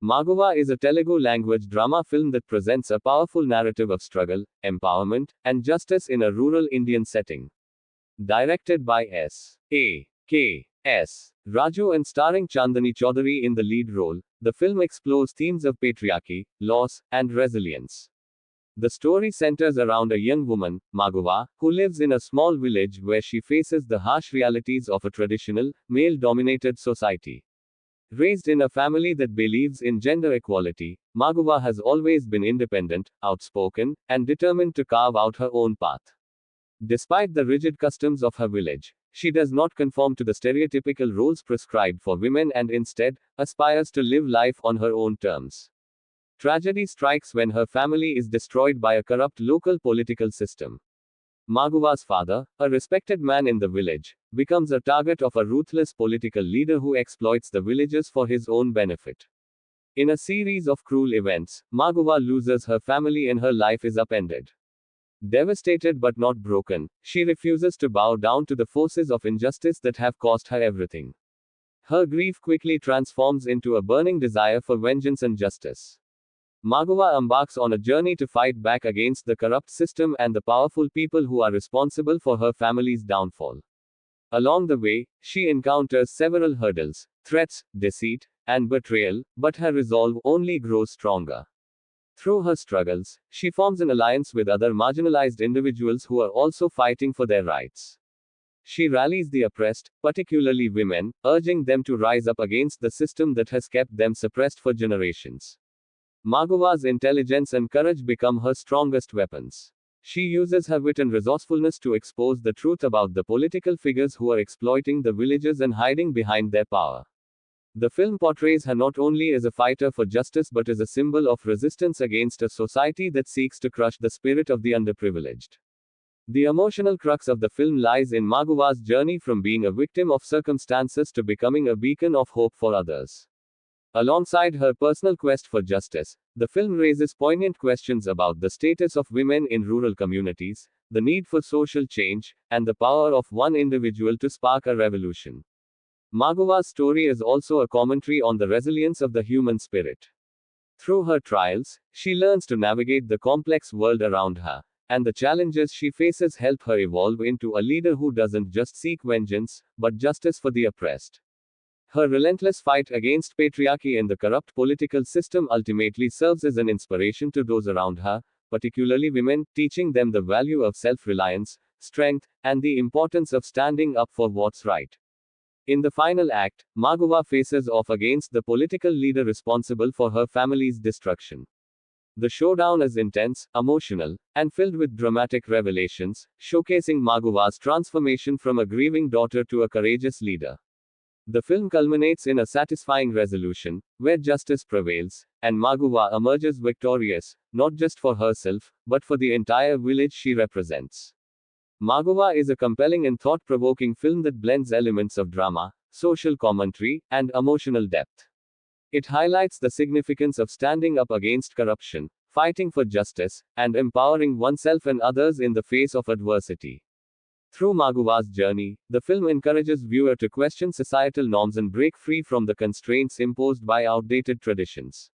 Maguva is a Telugu-language drama film that presents a powerful narrative of struggle, empowerment, and justice in a rural Indian setting. Directed by S.A.K.S. Raju and starring Chandani Chaudhary in the lead role, the film explores themes of patriarchy, loss, and resilience. The story centers around a young woman, Maguva, who lives in a small village where she faces the harsh realities of a traditional, male-dominated society. Raised in a family that believes in gender equality, Maguva has always been independent, outspoken, and determined to carve out her own path. Despite the rigid customs of her village, she does not conform to the stereotypical roles prescribed for women and instead aspires to live life on her own terms. Tragedy strikes when her family is destroyed by a corrupt local political system. Maguva's father, a respected man in the village, becomes a target of a ruthless political leader who exploits the villagers for his own benefit. In a series of cruel events, Maguva loses her family and her life is upended. Devastated but not broken, she refuses to bow down to the forces of injustice that have cost her everything. Her grief quickly transforms into a burning desire for vengeance and justice. Maguva embarks on a journey to fight back against the corrupt system and the powerful people who are responsible for her family's downfall. Along the way, she encounters several hurdles, threats, deceit, and betrayal, but her resolve only grows stronger. Through her struggles, she forms an alliance with other marginalized individuals who are also fighting for their rights. She rallies the oppressed, particularly women, urging them to rise up against the system that has kept them suppressed for generations. Maguva's intelligence and courage become her strongest weapons. She uses her wit and resourcefulness to expose the truth about the political figures who are exploiting the villagers and hiding behind their power. The film portrays her not only as a fighter for justice but as a symbol of resistance against a society that seeks to crush the spirit of the underprivileged. The emotional crux of the film lies in Maguva's journey from being a victim of circumstances to becoming a beacon of hope for others. Alongside her personal quest for justice, the film raises poignant questions about the status of women in rural communities, the need for social change, and the power of one individual to spark a revolution. Maguva's story is also a commentary on the resilience of the human spirit. Through her trials, she learns to navigate the complex world around her, and the challenges she faces help her evolve into a leader who doesn't just seek vengeance, but justice for the oppressed. Her relentless fight against patriarchy and the corrupt political system ultimately serves as an inspiration to those around her, particularly women, teaching them the value of self-reliance, strength, and the importance of standing up for what's right. In the final act, Maguva faces off against the political leader responsible for her family's destruction. The showdown is intense, emotional, and filled with dramatic revelations, showcasing Maguva's transformation from a grieving daughter to a courageous leader. The film culminates in a satisfying resolution, where justice prevails, and Maguva emerges victorious, not just for herself, but for the entire village she represents. Maguva is a compelling and thought-provoking film that blends elements of drama, social commentary, and emotional depth. It highlights the significance of standing up against corruption, fighting for justice, and empowering oneself and others in the face of adversity. Through Maguva's journey, the film encourages viewer to question societal norms and break free from the constraints imposed by outdated traditions.